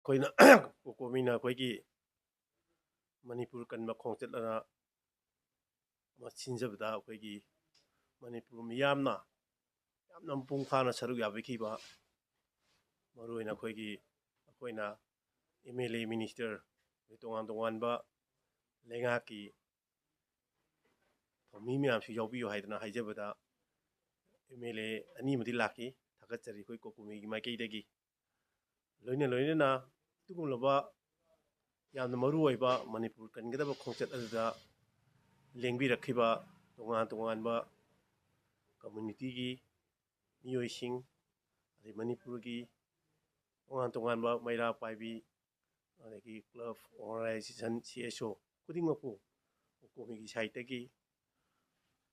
ꯑꯩꯈꯣꯏꯅ ꯀꯣꯀꯣꯃꯤꯅ ꯑꯩꯈꯣꯏꯒꯤ ꯃꯅꯤꯄꯨꯔ ꯀꯟꯕ ꯈꯣꯡꯆꯠꯂꯅ ꯁꯤꯟꯖꯕꯗ ꯑꯩꯈꯣꯏꯒꯤ ꯃꯅꯤꯄꯨꯔ ꯃꯤꯌꯥꯝꯅ ꯌꯥꯝꯅ ꯃꯄꯨꯡ ꯐꯥꯅ ꯁꯔꯨꯛ ꯌꯥꯕꯤꯈꯤꯕ ꯃꯔꯨꯑꯣꯏꯅ ꯑꯩꯈꯣꯏꯅ ꯑꯦꯝ ꯑꯦꯜ ꯑꯦ ꯃꯤꯅꯤꯁꯇꯔ ꯇꯣꯉꯥꯟ ꯇꯣꯉꯥꯟꯕ ꯂꯩꯉꯥꯛꯀꯤ ꯊꯧꯃꯤ ꯃꯌꯥꯝꯁꯨ ꯌꯥꯎꯕꯤꯌꯨ ꯍꯥꯏꯗꯅ ꯍꯥꯏꯖꯕꯗ ꯑꯦꯝ ꯑꯦꯜ ꯑꯦ ꯑꯅꯤ ꯑꯃꯗꯤ ꯂꯥꯛꯈꯤ ꯊꯥꯒꯠꯆꯔꯤ ꯑꯩꯈꯣꯏ ꯀꯣꯀꯣꯃꯤꯒꯤ ꯃꯥꯏꯀꯩꯗꯒꯤ ꯂꯣꯏꯅꯅ ꯑꯗꯨꯒꯨꯝꯂꯕ ꯌꯥꯝꯅ ꯃꯔꯨꯑꯣꯏꯕ ꯃꯅꯤꯄꯨꯔ ꯀꯟꯒꯗꯕ ꯈꯣꯡꯆꯠ ꯑꯗꯨꯗ ꯂꯦꯡꯕꯤꯔꯛꯈꯤꯕ ꯇꯣꯉꯥꯟ ꯇꯣꯉꯥꯟꯕ ꯀꯝꯃꯨꯅꯤꯇꯤꯒꯤ ꯃꯤꯑꯣꯏꯁꯤꯡ ꯑꯗꯩ ꯃꯅꯤꯄꯨꯔꯒꯤ ꯇꯣꯉꯥꯟ ꯇꯣꯉꯥꯟꯕ ꯃꯩꯔꯥ ꯄꯥꯏꯕꯤ ꯑꯗꯒꯤ ꯀ꯭ꯂꯕ ꯑꯣꯔꯒꯅꯥꯏꯖꯦꯁꯟ ꯁꯤ ꯑꯦꯁ ꯑꯣ ꯈꯨꯗꯤꯡꯃꯛꯄꯨ ꯀꯣꯀꯣꯃꯤꯒꯤ ꯁꯥꯏꯠꯇꯒꯤ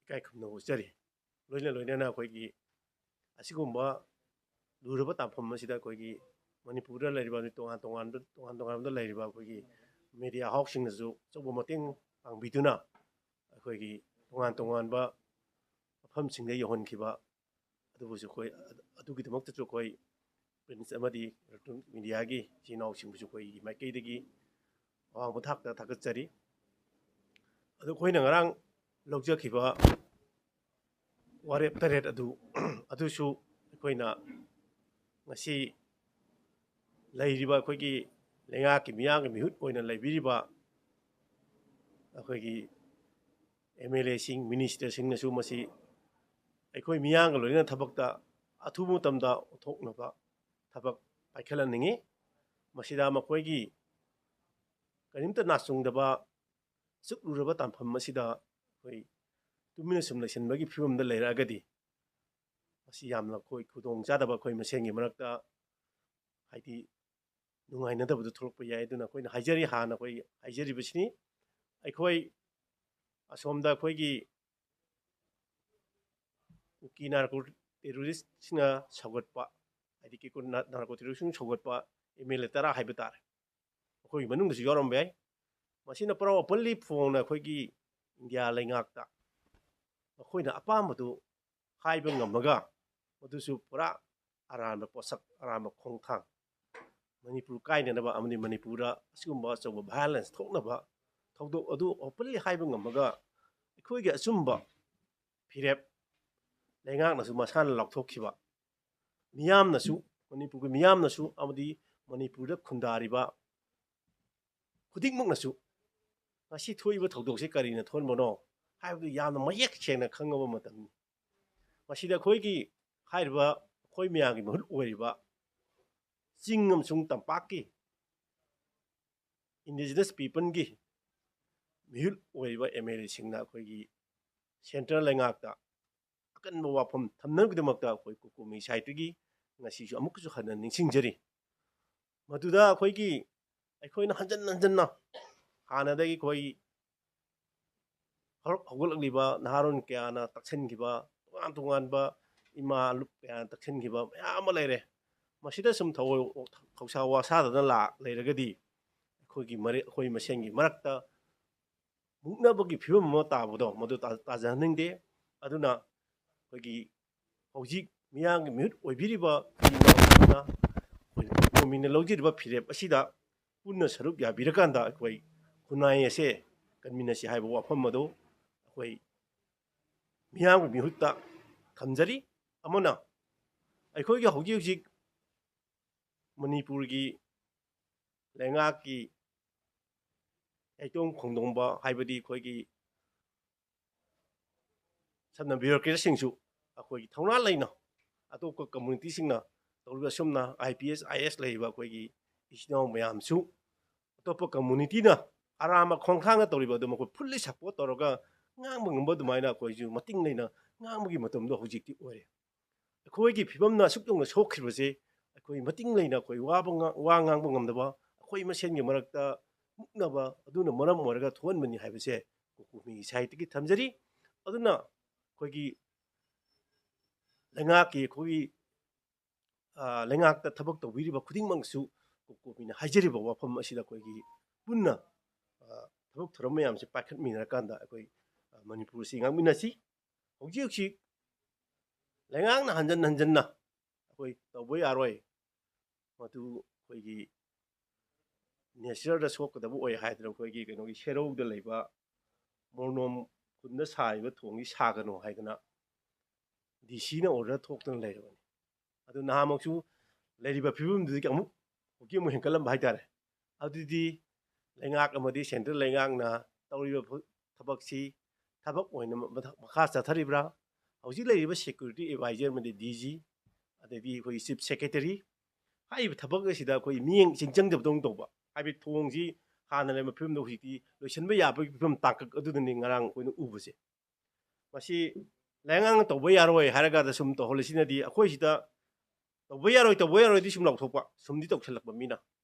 ꯏꯀꯥꯏ ꯈꯨꯝꯅꯕ ꯎꯠꯆꯔꯤ ꯂꯣꯏꯅꯅ ꯑꯩꯈꯣꯏꯒꯤ ꯑꯁꯤꯒꯨꯝꯕ ꯂꯨꯔꯕ ꯇꯥꯡꯐꯝ ꯑꯁꯤꯗ ꯑꯩꯈꯣꯏꯒꯤ ꯃꯅꯤꯄꯨꯔꯗ ꯂꯩꯔꯤꯕ ꯇꯣꯉꯥꯟ ꯇꯣꯉꯥꯟꯕꯗ ꯂꯩꯔꯤꯕ ꯑꯩꯈꯣꯏꯒꯤ ꯃꯦꯗꯤꯌꯥ ꯍꯥꯎꯁꯁꯤꯡꯅꯁꯨ ꯑꯆꯧꯕ ꯃꯇꯦꯡ ꯄꯥꯡꯕꯤꯗꯨꯅ ꯑꯩꯈꯣꯏꯒꯤ ꯇꯣꯉꯥꯟ ꯇꯣꯉꯥꯟꯕ ꯃꯐꯝꯁꯤꯡꯗ ꯌꯧꯍꯟꯈꯤꯕ ꯑꯗꯨꯕꯨꯁꯨ ꯑꯩꯈꯣꯏ ꯑꯗꯨꯒꯤꯗꯃꯛꯇꯁꯨ ꯑꯩꯈꯣꯏ ꯄ꯭ꯔꯤꯟꯁ ꯑꯃꯗꯤ ꯏꯂꯦꯛꯇ꯭ꯔꯣꯅꯤꯛ ꯃꯤꯗꯤꯌꯥꯒꯤ ꯏꯆꯤꯜ ꯏꯅꯥꯎꯁꯤꯡꯕꯨꯁꯨ ꯑꯩꯈꯣꯏꯒꯤ ꯃꯥꯏꯀꯩꯗꯒꯤ ꯑꯋꯥꯡꯕ ꯊꯥꯛꯇ ꯊꯥꯒꯠꯆꯔꯤ ꯑꯗꯨ ꯑꯩꯈꯣꯏꯅ ꯉꯔꯥꯡ ꯂꯧꯖꯈꯤꯕ ꯋꯥꯔꯦꯞ ꯇꯔꯦꯠ ꯑꯗꯨꯁꯨ ꯑꯩꯈꯣꯏꯅ ꯉꯁꯤ ꯂꯩꯔꯤꯕ ꯑꯩꯈꯣꯏꯒꯤ ꯂꯩꯉꯥꯛꯀꯤ ꯃꯤꯌꯥꯝꯒꯤ ꯃꯤꯍꯨꯠ ꯑꯣꯏꯅ ꯂꯩꯕꯤꯔꯤꯕ ꯑꯩꯈꯣꯏꯒꯤ ꯑꯦꯝ ꯑꯦꯜ ꯑꯦꯁꯤꯡ ꯃꯤꯅꯤꯁꯇꯔꯁꯤꯡꯅꯁꯨ ꯃꯁꯤ ꯑꯩꯈꯣꯏ ꯃꯤꯌꯥꯝꯒ ꯂꯣꯏꯅꯅ ꯊꯕꯛꯇ ꯑꯊꯨꯕ ꯃꯇꯝꯗ ꯑꯣꯟꯊꯣꯛꯅꯕ ꯊꯕꯛ ꯄꯥꯏꯈꯠꯍꯟꯅꯤꯡꯉꯤ ꯃꯁꯤꯗ ꯃꯈꯣꯏꯒꯤ ꯀꯔꯤꯝꯇ ꯅꯥꯆꯨꯡꯗꯕ ꯑꯁꯨꯛ ꯂꯨꯔꯕ ꯇꯥꯟꯐꯝ ꯑꯁꯤꯗ ꯑꯩꯈꯣꯏ ꯇꯨꯃꯤꯟꯅ ꯁꯨꯝ ꯂꯩꯁꯤꯟꯕꯒꯤ ꯐꯤꯕꯝꯗ ꯂꯩꯔꯛꯑꯒꯗꯤ ꯃꯁꯤ ꯌꯥꯝꯅ ꯑꯩꯈꯣꯏ ꯈꯨꯗꯣꯡꯆꯥꯗꯕ ꯑꯩꯈꯣꯏ ꯃꯁꯦꯟꯒꯤ ꯃꯔꯛꯇ ꯍꯥꯏꯗꯤ ꯅꯨꯡꯉꯥꯏꯅꯗꯕꯗꯨ ꯊꯣꯛꯂꯛꯄ ꯌꯥꯏ ꯑꯗꯨꯅ ꯑꯩꯈꯣꯏꯅ ꯍꯥꯟꯅ ꯑꯩꯈꯣꯏ ꯍꯥꯏꯖꯔꯤꯕꯁꯤꯅꯤ ꯑꯩꯈꯣꯏ ꯑꯁꯣꯝꯗ ꯑꯩꯈꯣꯏꯒꯤ ꯀꯨꯀꯤ ꯅꯥꯔꯀꯣ ꯇꯦꯔꯣꯔꯤꯁꯁꯤꯡꯅ ꯁꯧꯒꯠꯄ ꯍꯥꯏꯗꯤ ꯅꯥꯔꯀꯣ ꯇꯦꯔꯣꯔꯤꯁꯁꯤꯡ ꯁꯧꯒꯠꯄ ꯑꯦꯝ ꯑꯦꯜ ꯑꯦ 10 ꯍꯥꯏꯕ ꯇꯥꯔꯦ ꯑꯩꯈꯣꯏꯒꯤ ꯃꯅꯨꯡꯗꯁꯨ ꯌꯥꯎꯔꯝꯕ ꯌꯥꯏ ꯃꯁꯤꯅ ꯄꯨꯔꯥ ꯑꯣꯄꯟꯂꯤ ꯐꯣꯡꯅ ꯑꯩꯈꯣꯏꯒꯤ ꯏꯟꯗꯤꯌꯥ ꯂꯩꯉꯥꯛꯇ ꯃꯈꯣꯏꯅ ꯑꯄꯥꯝꯕꯗꯨ ꯍꯥꯏꯕ ꯉꯝꯃꯒ ꯃꯗꯨꯁꯨ ꯄꯨꯔꯥ ꯑꯔꯥꯟꯕ ꯄꯣꯠꯁꯛ ꯑꯔꯥꯟꯕ ꯈꯣꯡꯊꯥꯡ ꯃꯅꯤꯄꯨꯔ ꯀꯥꯏꯅꯅꯕ ꯑꯃꯗꯤ ꯃꯅꯤꯄꯨꯔꯗ ꯑꯁꯤꯒꯨꯝꯕ ꯑꯆꯧꯕ ꯚꯥꯏꯑꯣꯂꯦꯟꯁ ꯊꯣꯛꯅꯕ ꯊꯧꯗꯣꯛ ꯑꯗꯨ ꯑꯣꯄꯟꯂꯤ ꯍꯥꯏꯕ ꯉꯝꯃꯒ ꯑꯩꯈꯣꯏꯒꯤ ꯑꯆꯨꯝꯕ ꯐꯤꯔꯦꯞ ꯂꯩꯉꯥꯛꯅꯁꯨ ꯃꯁꯥꯅ ꯂꯥꯎꯊꯣꯛꯈꯤꯕ ꯃꯤꯌꯥꯝꯅꯁꯨ ꯃꯅꯤꯄꯨꯔꯒꯤ ꯃꯤꯌꯥꯝꯅꯁꯨ ꯑꯃꯗꯤ ꯃꯅꯤꯄꯨꯔꯗ ꯈꯨꯟꯗꯥꯔꯤꯕ ꯈꯨꯗꯤꯡꯃꯛꯅꯁꯨ ꯉꯁꯤ ꯊꯣꯛꯏꯕ ꯊꯧꯗꯣꯛꯁꯤ ꯀꯔꯤꯅ ꯊꯣꯛꯍꯟꯕꯅꯣ ꯍꯥꯏꯕꯗꯨ ꯌꯥꯝꯅ ꯃꯌꯦꯛ ꯁꯦꯡꯅ ꯈꯪꯉꯕ ꯃꯇꯝꯅꯤ ꯃꯁꯤꯗ ꯑꯩꯈꯣꯏꯒꯤ ꯍꯥꯏꯔꯤꯕ ꯑꯩꯈꯣꯏ ꯃꯌꯥꯝꯒꯤ ꯃꯍꯨꯠ ꯑꯣꯏꯔꯤꯕ ꯆꯤꯡ ꯑꯃꯁꯨꯡ ꯇꯝꯄꯥꯛꯀꯤ ꯏꯟꯗꯤꯖꯤꯅꯁ ꯄꯤꯄꯜꯒꯤ ꯃꯤꯍꯨꯠ ꯑꯣꯏꯔꯤꯕ ꯑꯦꯝ ꯑꯦꯜ ꯑꯦꯁꯤꯡꯅ ꯑꯩꯈꯣꯏꯒꯤ ꯁꯦꯟꯇ꯭ꯔꯦꯜ ꯂꯩꯉꯥꯛꯇ ꯑꯀꯟꯕ ꯋꯥꯐꯝ ꯊꯝꯅꯕꯒꯤꯗꯃꯛꯇ ꯑꯩꯈꯣꯏ ꯀꯣꯀꯣꯃꯤ ꯁꯥꯏꯠꯇꯒꯤ ꯉꯁꯤꯁꯨ ꯑꯃꯨꯛꯀꯁꯨ ꯍꯟꯅ ꯅꯤꯡꯁꯤꯡꯖꯔꯤ ꯃꯗꯨꯗ ꯑꯩꯈꯣꯏꯅ ꯍꯟꯖꯟꯅ ꯍꯥꯟꯅꯗꯒꯤ ꯑꯩꯈꯣꯏ ꯍꯧꯒꯠꯂꯛꯂꯤꯕ ꯅꯍꯥꯔꯣꯟ ꯀꯌꯥꯅ ꯇꯛꯁꯟꯈꯤꯕ ꯇꯣꯉꯥꯟ ꯇꯣꯉꯥꯟꯕ ꯏꯃꯥ ꯂꯨꯞ ꯀꯌꯥꯅ ꯇꯛꯁꯟꯈꯤꯕ ꯃꯌꯥꯝ ꯑꯃ ꯂꯩꯔꯦ ꯃꯁꯤꯗ ꯁꯨꯝ ꯊꯧꯁꯥ ꯋꯥꯁꯥꯗꯅ ꯂꯩꯔꯒꯗꯤ ꯑꯩꯈꯣꯏ ꯃꯁꯦꯟꯒꯤ ꯃꯔꯛꯇ ꯃꯨꯛꯅꯕꯒꯤ ꯐꯤꯕꯝ ꯑꯃ ꯇꯥꯕꯗꯣ ꯃꯗꯨ ꯇꯥꯖꯍꯟꯅꯤꯡꯗꯦ ꯑꯗꯨꯅ ꯑꯩꯈꯣꯏꯒꯤ ꯍꯧꯖꯤꯛ ꯃꯤꯌꯥꯝꯒꯤ ꯃꯤꯍꯨꯠ ꯑꯣꯏꯕꯤꯔꯤꯕ ꯀꯣꯀꯣꯃꯤꯅ ꯂꯧꯖꯔꯤꯕ ꯐꯤꯔꯦꯞ ꯑꯁꯤꯗ ꯄꯨꯟꯅ ꯁꯔꯨꯛ ꯌꯥꯕꯤꯔꯀꯥꯟꯗ ꯑꯩꯈꯣꯏ ꯈꯨꯟꯅꯥꯏ ꯑꯁꯦ ꯀꯟꯃꯤꯟꯅꯁꯤ ꯍꯥꯏꯕ ꯋꯥꯐꯝ ꯑꯗꯨ ꯑꯩꯈꯣꯏ ꯃꯤꯌꯥꯝꯒꯤ ꯃꯤꯍꯨꯠꯇ ꯊꯝꯖꯔꯤ ꯑꯃꯅ ꯑꯩꯈꯣꯏꯒꯤ ꯍꯧꯖꯤꯛ ꯃꯅꯤꯄꯨꯔꯒꯤ ꯂꯩꯉꯥꯛꯀꯤ ꯌꯩꯇꯣꯡ ꯈꯣꯡꯗꯣꯡꯕ ꯍꯥꯏꯕꯗꯤ ꯑꯩꯈꯣꯏꯒꯤ ꯁꯝꯅ ꯕ꯭ꯌꯨꯔꯣꯀ꯭ꯔꯦꯠꯁꯤꯡꯁꯨ ꯑꯩꯈꯣꯏꯒꯤ ꯊꯧꯅꯥ ꯂꯩꯅ ꯑꯇꯣꯞꯄ ꯀꯝꯃꯨꯅꯤꯇꯤꯁꯤꯡꯅ ꯇꯧꯔꯤꯕ ꯑꯁꯨꯝꯅ IPS IAS ꯂꯩꯔꯤꯕ ꯑꯩꯈꯣꯏꯒꯤ ꯏꯆꯤꯜ ꯏꯅꯥꯎ ꯃꯌꯥꯝꯁꯨ ꯑꯇꯣꯞꯄ ꯀꯝꯃꯨꯅꯤꯇꯤꯅ ꯑꯔꯥꯟꯕ ꯈꯣꯡꯊꯥꯡꯅ ꯇꯧꯔꯤꯕ ꯑꯗꯨ ꯃꯈꯣꯏ ꯐꯨꯜꯂꯤ ꯁꯞꯄꯣꯔꯠ ꯇꯧꯔꯒ ꯉꯥꯡꯕ ꯉꯝꯕ ꯑꯗꯨꯃꯥꯏꯅ ꯑꯩꯈꯣꯏꯁꯨ ꯃꯇꯤꯡ ꯂꯩꯅ ꯉꯥꯡꯕꯒꯤ ꯃꯇꯝꯗꯣ ꯍꯧꯖꯤꯛꯇꯤ ꯑꯣꯏꯔꯦ ꯑꯩꯈꯣꯏꯒꯤ ꯐꯤꯕꯝꯅ ꯑꯁꯨꯛ ꯌꯧꯅ ꯁꯣꯛꯈ꯭ꯔꯤꯕꯁꯦ ꯑꯩꯈꯣꯏ ꯃꯇꯤꯡ ꯂꯩꯅ ꯑꯩꯈꯣꯏ ꯋꯥ ꯉꯥꯡꯕ ꯉꯝꯗꯕ ꯑꯩꯈꯣꯏ ꯃꯁꯦꯟꯒꯤ ꯃꯔꯛꯇ ꯃꯨꯛꯅꯕ ꯑꯗꯨꯅ ꯃꯔꯝ ꯑꯣꯏꯔꯒ ꯊꯣꯛꯍꯟꯕꯅꯤ ꯍꯥꯏꯕꯁꯦ ꯀꯣꯀꯣꯃꯤꯒꯤ ꯁꯥꯏꯠꯇꯒꯤ ꯊꯝꯖꯔꯤ ꯑꯗꯨꯅ ꯑꯩꯈꯣꯏꯒꯤ ꯂꯩꯉꯥꯛꯇ ꯊꯕꯛ ꯇꯧꯕꯤꯔꯤꯕ ꯈꯨꯗꯤꯡꯃꯛꯁꯨ ꯀꯣꯀꯣꯃꯤꯅ ꯍꯥꯏꯖꯔꯤꯕ ꯋꯥꯐꯝ ꯑꯁꯤꯗ ꯑꯩꯈꯣꯏꯒꯤ ꯄꯨꯟꯅ ꯊꯕꯛ ꯊꯧꯔꯝ ꯃꯌꯥꯝꯁꯦ ꯄꯥꯏꯈꯠꯃꯤꯟꯅꯔꯀꯥꯟꯗ ꯑꯩꯈꯣꯏ ꯃꯅꯤꯄꯨꯔꯁꯤ ꯉꯥꯛꯃꯤꯟꯅꯁꯤ ꯍꯧꯖꯤꯛ ꯂꯩꯉꯥꯛꯅ ꯍꯟꯖꯟꯅ ꯑꯩꯈꯣꯏ ꯇꯧꯕ ꯌꯥꯔꯣꯏ ꯃꯗꯨ ꯑꯩꯈꯣꯏꯒꯤ ꯅꯦꯆꯔꯗ ꯁꯣꯛꯀꯗꯕ ꯑꯣꯏ ꯍꯥꯏꯗꯅ ꯑꯩꯈꯣꯏꯒꯤ ꯀꯩꯅꯣꯒꯤ ꯁꯦꯔꯧꯗ ꯂꯩꯕ ꯃꯣꯔꯅꯣꯝ ꯈꯨꯟꯗ ꯁꯥꯔꯤꯕ ꯊꯣꯡꯁꯤ ꯁꯥꯒꯅꯨ ꯍꯥꯏꯗꯅ ꯗꯤꯁꯤꯅ ꯑꯣꯔꯗꯔ ꯊꯣꯛꯇꯅ ꯂꯩꯔꯕꯅꯤ ꯑꯗꯨ ꯅꯍꯥꯟꯃꯛꯁꯨ ꯂꯩꯔꯤꯕ ꯐꯤꯕꯝꯗꯨꯗꯒꯤ ꯑꯃꯨꯛꯀꯤ ꯑꯃꯨꯛ ꯍꯦꯟꯀꯠꯂꯝꯕ ꯍꯥꯏꯇꯥꯔꯦ ꯑꯗꯨꯗꯤ ꯂꯩꯉꯥꯛ ꯑꯃꯗꯤ ꯁꯦꯟꯇ꯭ꯔꯦꯜ ꯂꯩꯉꯥꯛꯅ ꯇꯧꯔꯤꯕ ꯊꯕꯛꯁꯤ ꯊꯕꯛ ꯑꯣꯏꯅ ꯃꯈꯥ ꯆꯠꯊꯔꯤꯕ꯭ꯔꯥ ꯍꯧꯖꯤꯛ ꯂꯩꯔꯤꯕ ꯁꯦꯀ꯭ꯌꯨꯔꯤꯇꯤ ꯑꯦꯗꯚꯥꯏꯖꯔ ꯑꯃꯗꯤ ꯗꯤ.ꯖꯤ ꯑꯗꯩꯗꯤ ꯑꯩꯈꯣꯏꯒꯤ ꯆꯤꯞ ꯁꯦꯀ꯭ꯔꯦꯇꯔꯤ ꯍꯥꯏꯔꯤꯕ ꯊꯕꯛ ꯑꯁꯤꯗ ꯑꯩꯈꯣꯏ ꯃꯤꯠꯌꯦꯡ ꯏꯆꯪ ꯆꯪꯗꯕꯗꯧꯅ ꯇꯧꯕ ꯍꯥꯏꯕꯗꯤ ꯊꯣꯡꯁꯤ ꯍꯥꯟꯅ ꯂꯩꯔꯝꯕ ꯐꯤꯕꯝꯗ ꯍꯧꯖꯤꯛꯇꯤ ꯂꯣꯏꯁꯤꯟꯕ ꯌꯥꯕꯒꯤ ꯐꯤꯕꯝ ꯇꯥꯡꯀꯛ ꯑꯗꯨꯗꯅꯤ ꯉꯔꯥꯡ ꯑꯩꯈꯣꯏꯅ ꯎꯕꯁꯦ ꯃꯁꯤ ꯂꯩꯉꯥꯛꯅ ꯇꯧꯕ ꯌꯥꯔꯣꯏ ꯍꯥꯏꯔꯒ ꯁꯨꯝ ꯇꯧꯍꯜꯂꯤꯁꯤꯅꯗꯤ ꯑꯩꯈꯣꯏꯁꯤꯗ ꯇꯧꯕ ꯌꯥꯔꯣꯏꯗꯤ ꯁꯨꯝ ꯂꯥꯎꯊꯣꯛꯄ ꯁꯨꯝꯗꯤ ꯇꯧꯁꯜꯂꯛꯄ ꯃꯤꯅ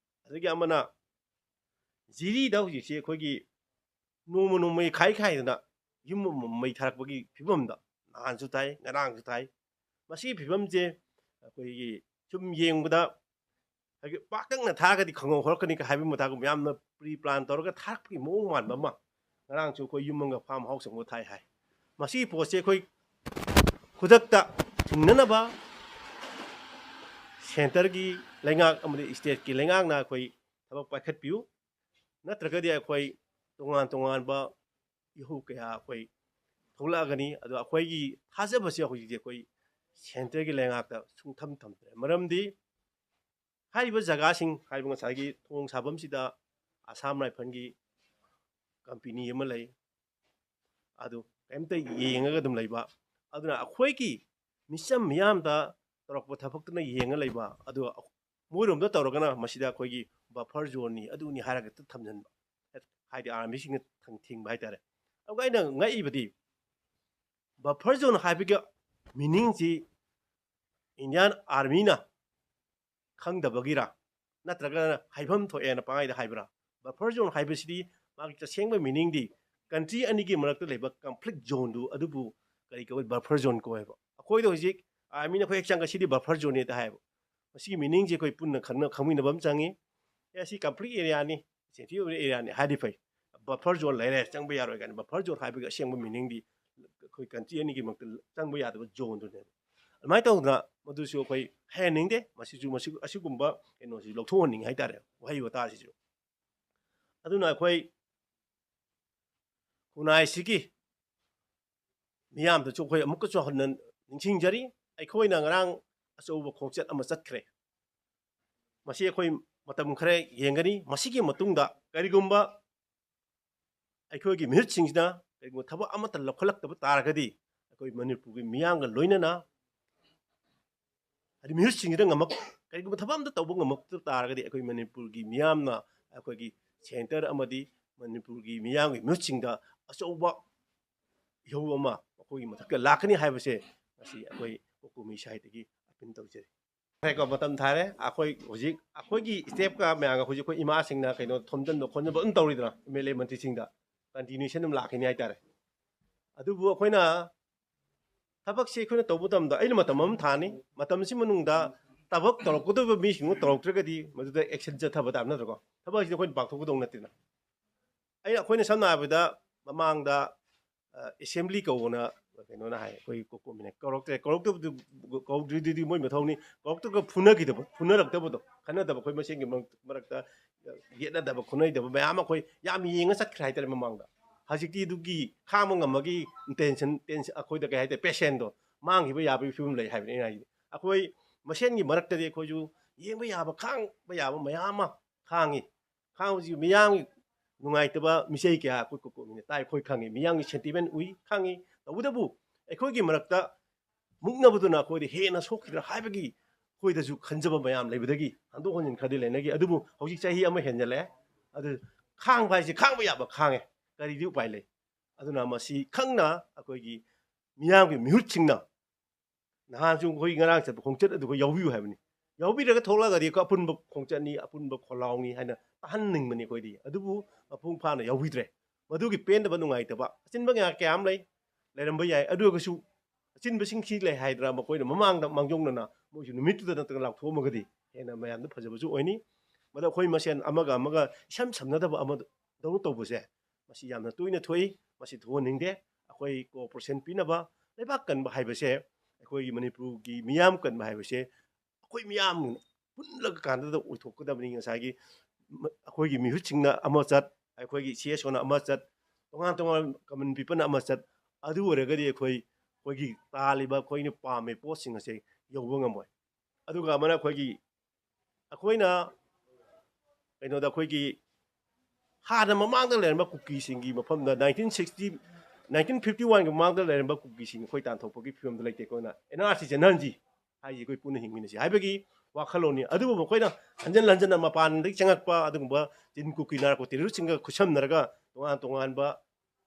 ꯑꯗꯒꯤ ꯑꯃꯅ ꯖꯤꯔꯤꯗ ꯍꯧꯖꯤꯛꯁꯦ ꯑꯩꯈꯣꯏꯒꯤ ꯅꯣꯡꯃ ꯅꯣꯡꯃꯒꯤ ꯈꯥꯏꯗꯅ ꯌꯨꯝ ꯑꯃꯃꯝ ꯃꯩ ꯊꯥꯔꯛꯄꯒꯤ ꯐꯤꯕꯝꯗ ꯅꯍꯥꯟꯁꯨ ꯊꯥꯏ ꯉꯔꯥꯡꯁꯨ ꯊꯥꯏ ꯃꯁꯤꯒꯤ ꯐꯤꯕꯝꯁꯦ ꯑꯩꯈꯣꯏꯒꯤ ꯁꯨꯝ ꯌꯦꯡꯕꯗ ꯄꯥꯛꯇꯛꯅ ꯊꯥꯔꯒꯗꯤ ꯈꯪꯍꯧꯔꯛꯀꯅꯤ ꯍꯥꯏꯕꯒꯤ ꯃꯇꯥꯡꯗ ꯌꯥꯝꯅ ꯄ꯭ꯔꯤ ꯄ꯭ꯂꯥꯟ ꯇꯧꯔꯒ ꯊꯥꯔꯛꯄꯒꯤ ꯃꯑꯣꯡ ꯃꯥꯟꯕ ꯑꯃ ꯉꯔꯥꯡꯁꯨ ꯑꯩꯈꯣꯏ ꯌꯨꯝ ꯑꯃꯒ ꯐꯥꯔꯝ ꯍꯥꯎꯁ ꯑꯃꯒ ꯊꯥꯏ ꯍꯥꯏ ꯃꯁꯤꯒꯤ ꯄꯣꯠꯁꯦ ꯑꯩꯈꯣꯏ ꯈꯨꯗꯛꯇ ꯊꯤꯡꯅꯅꯕ ꯁꯦꯟꯇꯔꯒꯤ ꯂꯩꯉꯥꯛ ꯑꯃꯗꯤ ꯏꯁꯇꯦꯠꯀꯤ ꯂꯩꯉꯥꯛꯅ ꯑꯩꯈꯣꯏ ꯊꯕꯛ ꯄꯥꯏꯈꯠꯄꯤꯌꯨ ꯅꯠꯇ꯭ꯔꯒꯗꯤ ꯑꯩꯈꯣꯏ ꯇꯣꯉꯥꯟ ꯇꯣꯉꯥꯟꯕ ꯏꯍꯧ ꯀꯌꯥ ꯑꯩꯈꯣꯏ ꯊꯣꯛꯂꯛꯑꯒꯅꯤ ꯑꯗꯣ ꯑꯩꯈꯣꯏꯒꯤ ꯊꯥꯖꯕꯁꯦ ꯍꯧꯖꯤꯛꯇꯤ ꯑꯩꯈꯣꯏ ꯁꯦꯟꯇꯔꯒꯤ ꯂꯩꯉꯥꯛꯇ ꯁꯨꯡꯊꯝ ꯊꯝꯗ꯭ꯔꯦ ꯃꯔꯝꯗꯤ ꯍꯥꯏꯔꯤꯕ ꯖꯒꯥꯁꯤꯡ ꯍꯥꯏꯔꯤꯕ ꯉꯁꯥꯏꯒꯤ ꯊꯣꯡ ꯁꯥꯐꯝꯁꯤꯗ ꯑꯁꯥꯝ ꯔꯥꯏꯐꯜꯒꯤ ꯀꯝꯄꯦꯅꯤ ꯑꯃ ꯂꯩ ꯑꯗꯨ ꯀꯩꯝꯇ ꯌꯦꯡꯉꯒ ꯑꯗꯨꯝ ꯂꯩꯕ ꯑꯗꯨꯅ ꯑꯩꯈꯣꯏꯒꯤ ꯃꯤꯆꯝ ꯃꯤꯌꯥꯝꯗ ꯇꯧꯔꯛꯄ ꯊꯕꯛꯇꯨꯅ ꯌꯦꯡꯉ ꯂꯩꯕ ꯑꯗꯨ ꯃꯣꯏꯔꯣꯝꯗ ꯇꯧꯔꯒꯅ ꯃꯁꯤꯗ ꯑꯩꯈꯣꯏꯒꯤ ꯕꯐꯔ ꯖꯣꯟꯅꯤ ꯑꯗꯨꯅꯤ ꯍꯥꯏꯔꯒ ꯊꯝꯖꯤꯟꯕ ꯍꯥꯏꯗꯤ ꯑꯥꯔꯃꯤꯁꯤꯡꯅ ꯊꯤꯡꯕ ꯍꯥꯏꯇꯥꯔꯦ ꯑꯗꯨꯒ ꯑꯩꯅ ꯉꯛꯏꯕꯗꯤ ꯕꯐꯔ ꯖꯣꯟ ꯍꯥꯏꯕꯒꯤ ꯃꯤꯅꯤꯡꯁꯤ ꯏꯟꯗꯤꯌꯥꯟ ꯑꯥꯔꯃꯤꯅ ꯈꯪꯗꯕꯒꯤꯔ ꯅꯠꯇ꯭ꯔꯒꯅ ꯍꯥꯏꯐꯝ ꯊꯣꯛꯑꯦꯅ ꯄꯪꯍꯥꯏꯗ ꯍꯥꯏꯕ꯭ꯔꯥ ꯕꯐꯔ ꯖꯣꯟ ꯍꯥꯏꯕꯁꯤꯗꯤ ꯃꯥꯒꯤ ꯇꯁꯦꯡꯕ ꯃꯤꯅꯤꯡꯗꯤ ꯀꯟꯇ꯭ꯔꯤ ꯑꯅꯤꯒꯤ ꯃꯔꯛꯇ ꯂꯩꯕ ꯀꯟꯐ꯭ꯂꯤꯛ ꯖꯣꯟꯗꯨ ꯑꯗꯨꯕꯨ ꯀꯔꯤ ꯀꯧꯏ ꯕꯐꯔ ꯖꯣꯟ ꯀꯧꯋꯦꯕ ꯑꯩꯈꯣꯏꯗ ꯍꯧꯖꯤꯛ ꯑꯥꯔꯃꯤꯅ ꯑꯩꯈꯣꯏ ꯍꯦꯛ ꯆꯪꯉꯁꯤꯗꯤ ꯕꯐꯔ ꯖꯣꯟꯅꯦꯗ ꯍꯥꯏꯌꯦꯕ ꯃꯁꯤꯒꯤ ꯃꯤꯅꯤꯡꯁꯦ ꯑꯩꯈꯣꯏ ꯄꯨꯟꯅ ꯈꯪꯃꯤꯟꯅꯕ ꯑꯃ ꯆꯪꯉꯤ ꯁꯤ ꯀꯟꯐ꯭ꯂꯤꯛ ꯑꯦꯔꯤꯌꯥꯅꯤ ꯁꯦꯟꯁꯤꯇꯤꯚ ꯑꯣꯏꯕ ꯑꯦꯔꯤꯌꯥꯅꯤ ꯍꯥꯏꯗꯤ ꯐꯩ ꯕꯐꯔ ꯖꯣꯟ ꯂꯩꯔꯦ ꯆꯪꯕ ꯌꯥꯔꯣꯏ ꯀꯥꯏꯅ ꯕꯐꯔ ꯖꯣꯟ ꯍꯥꯏꯕꯒꯤ ꯑꯁꯦꯡꯕ ꯃꯤꯅꯤꯡꯗꯤ ꯑꯩꯈꯣꯏ ꯀꯟꯇ꯭ꯔꯤ ꯑꯅꯤꯒꯤ ꯃꯔꯛꯇ ꯆꯪꯕ ꯌꯥꯗꯕ ꯖꯣꯟꯗꯨꯅꯦꯕ ꯑꯗꯨꯃꯥꯏꯅ ꯇꯧꯗꯅ ꯃꯗꯨꯁꯨ ꯑꯩꯈꯣꯏ ꯍꯥꯏꯍꯟꯅꯤꯡꯗꯦ ꯑꯁꯤꯒꯨꯝꯕ ꯀꯩꯅꯣꯁꯤ ꯂꯧꯊꯣꯛꯍꯟꯅꯤꯡꯉꯤ ꯍꯥꯏꯇꯥꯔꯦ ꯋꯥꯍꯩ ꯋꯥꯇꯥꯁꯤꯁꯨ ꯑꯗꯨꯅ ꯑꯩꯈꯣꯏ ꯈꯨꯟꯅꯥꯏꯁꯤꯒꯤ ꯃꯤꯌꯥꯝꯗꯁꯨ ꯑꯩꯈꯣꯏ ꯑꯃꯨꯛꯀꯁꯨ ꯍꯟꯅ ꯅꯤꯡꯁꯤꯡꯖꯔꯤ ꯑꯩꯈꯣꯏꯅ ꯉꯔꯥꯡ ꯑꯆꯧꯕ ꯈꯣꯡꯆꯠ ꯑꯃ ꯆꯠꯈ꯭ꯔꯦ ꯃꯁꯤ ꯑꯩꯈꯣꯏ ꯃꯇꯝ ꯈꯔ ꯌꯦꯡꯒꯅꯤ ꯃꯁꯤꯒꯤ ꯃꯇꯨꯡꯗ ꯀꯔꯤꯒꯨꯝꯕ ꯑꯩꯈꯣꯏꯒꯤ ꯃꯤꯍꯨꯠꯁꯤꯡꯁꯤꯅ ꯀꯔꯤꯒꯨꯝꯕ ꯊꯕꯛ ꯑꯃꯠꯇ ꯂꯧꯈꯠꯂꯛꯇꯕ ꯇꯥꯔꯒꯗꯤ ꯑꯩꯈꯣꯏ ꯃꯅꯤꯄꯨꯔꯒꯤ ꯃꯤꯌꯥꯝꯒ ꯂꯣꯏꯅꯅ ꯍꯥꯏꯗꯤ ꯃꯤꯍꯨꯠꯁꯤꯡꯁꯤꯗ ꯀꯔꯤꯒꯨꯝꯕ ꯊꯕꯛ ꯑꯃꯇ ꯇꯧꯕ ꯉꯝꯃꯛꯇꯕ ꯇꯥꯔꯒꯗꯤ ꯑꯩꯈꯣꯏ ꯃꯅꯤꯄꯨꯔꯒꯤ ꯃꯤꯌꯥꯝꯅ ꯑꯩꯈꯣꯏꯒꯤ ꯁꯦꯟꯇꯔ ꯑꯃꯗꯤ ꯃꯅꯤꯄꯨꯔꯒꯤ ꯃꯤꯌꯥꯝꯒꯤ ꯃꯤꯍꯨꯠꯁꯤꯡꯗ ꯑꯆꯧꯕ ꯏꯍꯧ ꯑꯃ ꯑꯩꯈꯣꯏꯒꯤ ꯃꯊꯛꯇ ꯂꯥꯛꯀꯅꯤ ꯍꯥꯏꯕꯁꯦ ꯃꯁꯤ ꯑꯩꯈꯣꯏ ꯀꯣꯀꯣꯃꯤ ꯁꯥꯏꯠꯇꯒꯤ ꯑꯄꯤꯜ ꯇꯧꯖꯔꯤ ꯃꯇꯝ ꯊꯥꯔꯦ ꯑꯩꯈꯣꯏ ꯍꯧꯖꯤꯛ ꯑꯩꯈꯣꯏꯒꯤ ꯏꯁꯇꯦꯞꯀ ꯃꯌꯥꯝꯒ ꯍꯧꯖꯤꯛ ꯑꯩꯈꯣꯏ ꯏꯃꯥꯁꯤꯡꯅ ꯀꯩꯅꯣ ꯊꯣꯝꯖꯤꯟꯕ ꯈꯣꯠꯆꯟꯕ ꯑꯗꯨꯝ ꯇꯧꯔꯤꯗꯅ MLA ꯃꯟꯇ꯭ꯔꯤꯁꯤꯡꯗ ꯀꯟꯇꯤꯅ꯭ꯌꯨꯁꯟ ꯑꯗꯨꯝ ꯂꯥꯛꯈꯤꯅꯤ ꯍꯥꯏꯇꯥꯔꯦ ꯑꯗꯨꯕꯨ ꯑꯩꯈꯣꯏꯅ ꯊꯕꯛꯁꯤ ꯑꯩꯈꯣꯏꯅ ꯇꯧꯕ ꯃꯇꯝꯗ ꯑꯩꯅ ꯃꯇꯝ ꯑꯃ ꯊꯥꯅꯤ ꯃꯇꯝꯁꯤ ꯃꯅꯨꯡꯗ ꯊꯕꯛ ꯇꯧꯔꯛꯀꯗꯧꯔꯤꯕ ꯃꯤꯁꯤꯡꯗꯨ ꯇꯧꯔꯛꯇ꯭ꯔꯒꯗꯤ ꯃꯗꯨꯗ ꯑꯦꯛꯁꯟ ꯆꯠꯊꯕ ꯇꯥꯕ ꯅꯠꯇ꯭ꯔꯀꯣ ꯊꯕꯛꯁꯤꯗꯤ ꯑꯩꯈꯣꯏꯅ ꯄꯥꯡꯊꯣꯛꯀꯗꯧ ꯅꯠꯇꯦꯅ ꯑꯩꯈꯣꯏꯅ ꯁꯝꯅ ꯍꯥꯏꯔꯕꯗ ꯃꯃꯥꯡꯗ ꯑꯦꯁꯦꯝꯕ꯭ꯂꯤ ꯀꯧꯕꯅ ꯀꯩꯅꯣꯅ ꯍꯥꯏ ꯑꯩꯈꯣꯏ ꯀꯣꯀꯣꯃꯤꯅ ꯀꯧꯔꯛꯇ꯭ꯔꯤꯗꯨꯗꯤ ꯃꯣꯏ ꯃꯊꯧꯅꯤ ꯀꯧꯔꯛꯇ꯭ꯔꯒ ꯐꯨꯅꯔꯛꯇꯕꯗꯣ ꯈꯟꯅꯗꯕ ꯑꯩꯈꯣꯏ ꯃꯁꯦꯟꯒꯤ ꯃꯔꯛꯇ ꯌꯦꯠꯅꯗꯕ ꯈꯨꯟꯅꯩꯗꯕ ꯃꯌꯥꯝ ꯑꯩꯈꯣꯏ ꯌꯥꯝ ꯌꯦꯡꯉ ꯆꯠꯈ꯭ꯔꯦ ꯍꯥꯏꯇꯥꯔꯦ ꯃꯃꯥꯡꯗ ꯍꯧꯖꯤꯛꯇꯤ ꯑꯗꯨꯒꯤ ꯈꯥꯡꯕ ꯉꯝꯃꯒꯤ ꯇꯦꯟꯁꯟ ꯑꯩꯈꯣꯏꯗ ꯀꯩ ꯍꯥꯏꯇꯥꯔꯦ ꯄꯦꯁꯦꯟꯗꯣ ꯃꯥꯡꯈꯤꯕ ꯌꯥꯕꯒꯤ ꯐꯤꯕꯝ ꯂꯩ ꯍꯥꯏꯕꯅꯤ ꯑꯩꯅ ꯍꯥꯏꯁꯦ ꯑꯩꯈꯣꯏ ꯃꯁꯦꯟꯒꯤ ꯃꯔꯛꯇꯗꯤ ꯑꯩꯈꯣꯏꯁꯨ ꯌꯦꯡꯕ ꯌꯥꯕ ꯈꯥꯡꯕ ꯌꯥꯕ ꯃꯌꯥꯝ ꯑꯃ ꯈꯥꯡꯕꯁꯤ ꯃꯤꯌꯥꯝꯒꯤ ꯅꯨꯡꯉꯥꯏꯇꯕ ꯃꯤꯆꯩ ꯀꯌꯥ ꯑꯩꯈꯣꯏ ꯀꯣꯀꯣꯃꯤꯅ ꯇꯥꯏ ꯑꯩꯈꯣꯏ ꯈꯪꯉꯤ ꯃꯤꯌꯥꯝꯒꯤ ꯁꯦꯟꯇꯤꯃꯦꯟ ꯎꯏ ꯈꯪꯉꯤ ꯇꯧꯕꯇꯕꯨ ꯑꯩꯈꯣꯏꯒꯤ ꯃꯔꯛꯇ ꯃꯨꯛꯅꯕꯗꯨꯅ ꯑꯩꯈꯣꯏꯗ ꯍꯦꯟꯅ ꯁꯣꯛꯈꯤꯗ꯭ꯔꯥ ꯍꯥꯏꯕꯒꯤ ꯑꯩꯈꯣꯏꯗꯁꯨ ꯈꯟꯖꯕ ꯃꯌꯥꯝ ꯂꯩꯕꯗꯒꯤ ꯍꯟꯗꯣꯛ ꯍꯟꯖꯤꯟ ꯈꯔꯗꯤ ꯂꯩꯅꯈꯤ ꯑꯗꯨꯕꯨ ꯍꯧꯖꯤꯛ ꯆꯍꯤ ꯑꯃ ꯍꯦꯟꯖꯜꯂꯛꯑꯦ ꯑꯗꯨ ꯈꯥꯡꯕ ꯍꯥꯏꯁꯦ ꯈꯥꯡꯕ ꯌꯥꯕ ꯈꯥꯡꯉꯦ ꯀꯔꯤꯗꯤ ꯎꯄꯥꯏ ꯂꯩ ꯑꯗꯨꯅ ꯃꯁꯤ ꯈꯪꯅ ꯑꯩꯈꯣꯏꯒꯤ ꯃꯤꯌꯥꯝꯒꯤ ꯃꯤꯍꯨꯠꯁꯤꯡꯅ ꯅꯍꯥꯟꯁꯨ ꯑꯩꯈꯣই ꯉꯔꯥꯡ ꯆꯠꯄ ꯈꯣꯡꯆꯠ ꯑꯗꯨ ꯑꯩꯈꯣꯏ ꯌꯥꯎꯕꯤꯌꯨ ꯍꯥꯏꯕꯅꯤ ꯌꯥꯎꯕꯤꯔꯒ ꯊꯣꯛꯂꯛꯑꯒꯗꯤ ꯑꯩꯈꯣꯏ ꯑꯄꯨꯟꯕ ꯈꯣꯡꯆꯠꯅꯤ ꯑꯄꯨꯟꯕ ꯈꯣꯜꯂꯥꯎꯅꯤ ꯍꯥꯏꯅ ꯇꯥꯍꯟꯅꯤꯡꯕꯅꯤ ꯑꯩꯈꯣꯏꯗꯤ ꯑꯗꯨꯕꯨ ꯃꯄꯨꯡ ꯐꯥꯅ ꯌꯥꯎꯕꯤꯗ꯭ꯔꯦ ꯃꯗꯨꯒꯤ ꯄꯦꯟꯗꯕ ꯅꯨꯡꯉꯥꯏꯇꯕ ꯑꯆꯤꯟꯕ ꯀꯌꯥ ꯑꯃ ꯂꯩꯔꯝꯕ ꯌꯥꯏ ꯑꯗꯨ ꯑꯣꯏꯔꯒꯁꯨ ꯑꯆꯤꯟꯕꯁꯤꯡꯁꯤ ꯂꯩ ꯍꯥꯏꯗꯅ ꯃꯈꯣꯏꯅ ꯃꯃꯥꯡꯗ ꯃꯥꯡꯖꯧꯅꯅ ꯃꯣꯏꯁꯨ ꯅꯨꯃꯤꯠꯇꯨꯗ ꯅꯠꯇ꯭ꯔꯒ ꯂꯥꯎꯊꯣꯛꯑꯝꯃꯒꯗꯤ ꯍꯦꯟꯅ ꯃꯌꯥꯝꯗ ꯐꯖꯕꯁꯨ ꯑꯣꯏꯅꯤ ꯃꯗꯨ ꯑꯩꯈꯣꯏ ꯃꯁꯦꯟ ꯑꯃꯒ ꯏꯁꯝ ꯁꯝꯅꯗꯕ ꯑꯃꯗꯧꯅ ꯇꯧꯕꯁꯦ ꯃꯁꯤ ꯌꯥꯝꯅ ꯇꯣꯏꯅ ꯊꯣꯛꯏ ꯃꯁꯤ ꯊꯣꯛꯍꯟꯅꯤꯡꯗꯦ ꯑꯩꯈꯣꯏ ꯀꯣꯑꯣꯄꯔꯦꯁꯟ ꯄꯤꯅꯕ ꯂꯩꯕꯥꯛ ꯀꯟꯕ ꯍꯥꯏꯕꯁꯦ ꯑꯩꯈꯣꯏꯒꯤ ꯃꯅꯤꯄꯨꯔꯒꯤ ꯃꯤꯌꯥꯝ ꯀꯟꯕ ꯍꯥꯏꯕꯁꯦ ꯑꯩꯈꯣꯏ ꯃꯤꯌꯥꯝ ꯄꯨꯜꯂꯒ ꯀꯥꯟꯗꯨꯗ ꯑꯣꯏꯊꯣꯛꯀꯗꯕꯅꯤ ꯉꯁꯥꯏꯒꯤ ꯑꯩꯈꯣꯏꯒꯤ ꯃꯤꯍꯨꯠꯁꯤꯡꯅ ꯑꯃ ꯆꯠ ꯑꯩꯈꯣꯏꯒꯤ ꯁꯤꯑꯦꯁꯑꯣꯅ ꯑꯃ ꯆꯠ ꯇꯣꯉꯥꯟ ꯇꯣꯉꯥꯟ ꯀꯃꯟ ꯄꯤꯄꯜꯅ ꯑꯃ ꯆꯠ ꯑꯗꯨ ꯑꯣꯏꯔꯒꯗꯤ ꯑꯩꯈꯣꯏꯒꯤ ꯇꯥꯜꯂꯤꯕ ꯑꯩꯈꯣꯏꯅ ꯄꯥꯝꯃꯤ ꯄꯣꯠꯁꯤꯡ ꯑꯁꯦ ꯌꯧꯕ ꯉꯝꯃꯣꯏ ꯑꯗꯨꯒ ꯑꯃꯅ ꯑꯩꯈꯣꯏꯅ ꯀꯩꯅꯣꯗ ꯑꯩꯈꯣꯏꯒꯤ ꯍꯥꯟꯅ ꯃꯃꯥꯡꯗ ꯂꯩꯔꯝꯕ ꯀꯨꯀꯤꯁꯤꯡꯒꯤ ꯃꯐꯝꯗ 1951ꯒꯤ ꯃꯃꯥꯡꯗ ꯂꯩꯔꯝꯕ ꯀꯨꯀꯤꯁꯤꯡ ꯑꯩꯈꯣꯏ ꯇꯥꯟꯊꯣꯛꯄꯒꯤ ꯐꯤꯕꯝꯗ ꯂꯩꯇꯦ ꯑꯩꯈꯣꯏꯅ NRC ꯆꯠꯅꯍꯟꯁꯤ ꯍꯥꯏꯁꯤ ꯑꯩꯈꯣꯏ ꯄꯨꯟꯅ ꯍꯤꯡꯃꯤꯟꯅꯁꯤ ꯍꯥꯏꯕꯒꯤ ꯋꯥꯈꯜꯂꯣꯟꯅꯤ ꯑꯗꯨꯕꯨ ꯃꯈꯣꯏꯅ ꯍꯟꯖꯤꯟ ꯍꯟꯖꯤꯟꯅ ꯃꯄꯥꯟꯗꯒꯤ ꯆꯪꯉꯛꯄ ꯑꯗꯨꯒꯨꯝꯕ ꯆꯤꯟ ꯀꯨꯀꯤ ꯅꯥꯔꯀꯣ ꯇꯦꯔꯣꯔꯤꯁꯁꯤꯡꯒ ꯈꯨꯠꯁꯝꯅꯔꯒ ꯇꯣꯉꯥꯟ ꯇꯣꯉꯥꯟꯕ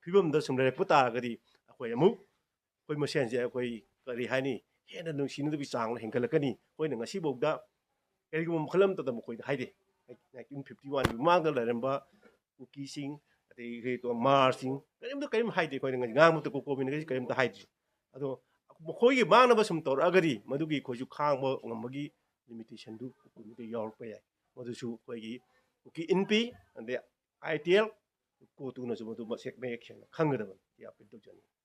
ꯐꯤꯕꯝꯗ ꯁꯨꯝ ꯂꯩꯔꯛꯄ ꯇꯥꯔꯒꯗꯤ ꯑꯩꯈꯣꯏ ꯃꯁꯦꯟꯁꯦ ꯑꯩꯈꯣই ꯀꯔꯤ ꯍꯥꯏꯅꯤ ꯍꯦꯟꯅ ꯅꯨꯡꯁꯤꯅꯗꯕꯒꯤ ꯆꯥꯡ ꯍꯦꯟꯒꯠꯂꯛꯀꯅꯤ ꯑꯩꯈꯣꯏꯅ ꯉꯁꯤꯐꯥꯎꯗ ꯀꯔꯤꯒꯨꯝꯕ ꯃꯈꯜ ꯑꯃꯠꯇꯗ ꯃꯈꯣꯏꯗ ꯍꯥꯏꯗꯦ 1951ꯒꯤ ꯃꯃꯥꯡꯗ ꯂꯩꯔꯝꯕ ꯀꯨꯀꯤꯁꯤꯡ ꯑꯗꯒꯤ ꯃꯥꯔꯁꯤꯡ ꯀꯔꯤꯝ ꯍꯥꯏꯗꯦ ꯑꯩꯈꯣꯏꯅ ꯉꯥꯡꯕꯗ ꯀꯣꯀꯣꯃꯤꯅꯒꯁꯤ ꯀꯔꯤꯝꯇ ꯍꯥꯏꯗ꯭ꯔꯤ ꯑꯗꯣ ꯃꯈꯣꯏꯒꯤ ꯃꯥꯡꯅꯕ ꯁꯨꯝ ꯇꯧꯔꯛꯑꯒꯗꯤ ꯃꯗꯨꯒꯤ ꯑꯩꯈꯣꯏꯁꯨ ꯈꯥꯡꯕ ꯉꯝꯕꯒꯤ ꯂꯤꯃꯤꯇꯦꯁꯟꯗꯨ ꯀꯨꯀꯤꯗ ꯌꯥꯎꯔꯛꯄ ꯌꯥꯏ ꯃꯗꯨꯁꯨ ꯑꯩꯈꯣꯏꯒꯤ ꯀꯨꯀꯤ INPI ꯑꯗꯩ ITL ꯀꯣꯇꯨꯅꯁꯨ ꯃꯗꯨ ꯃꯌꯦꯛ ꯁꯦꯡꯅ ꯈꯪꯒꯗꯕꯅꯤ ꯌꯥꯝ ꯇꯧꯖꯅꯤꯡꯉꯤ